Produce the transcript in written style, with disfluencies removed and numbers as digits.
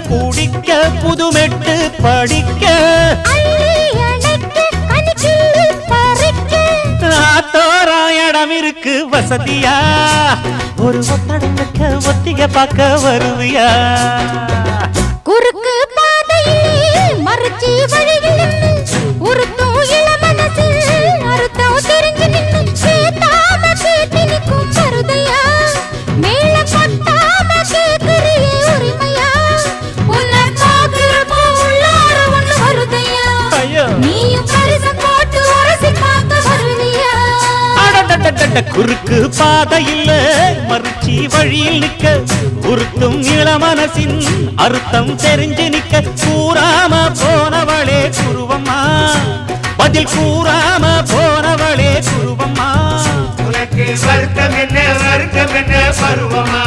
குடிக்க புதுமெட்டு படிக்க ஆத்தோராயிடம் இருக்கு வசதியா ஒரு ஒத்தடங்க ஒத்திக பார்க்க வருவியா குறுக்கு பாதையில் மறுச்சி வழியில் உருத்தும் இளமனசில் அறுத்தம் தெரிஞ்சு நின்று கேட்டாம கேட்டு நிற்கும் கருதையா மேல கொட்டாம கேட்கிறியே உரிமையா உன்னை பார்க்கிறப்போ உள்ளார ஒண்ணு வருதையா நீயும் பரிசம் போட்டு உரசி பார்க்க வருவியா குறுக்கு பாதையில் மறுச்சி வழியில் நிற்க உருத்தும் இளமனசின் அர்த்தம் தெரிஞ்சு நிற்க கூறாம போனவளே குருவம்மா பதில் கூறாம போனவளே குருவம்மா உனக்கு வருத்தம் என்ன பருவமா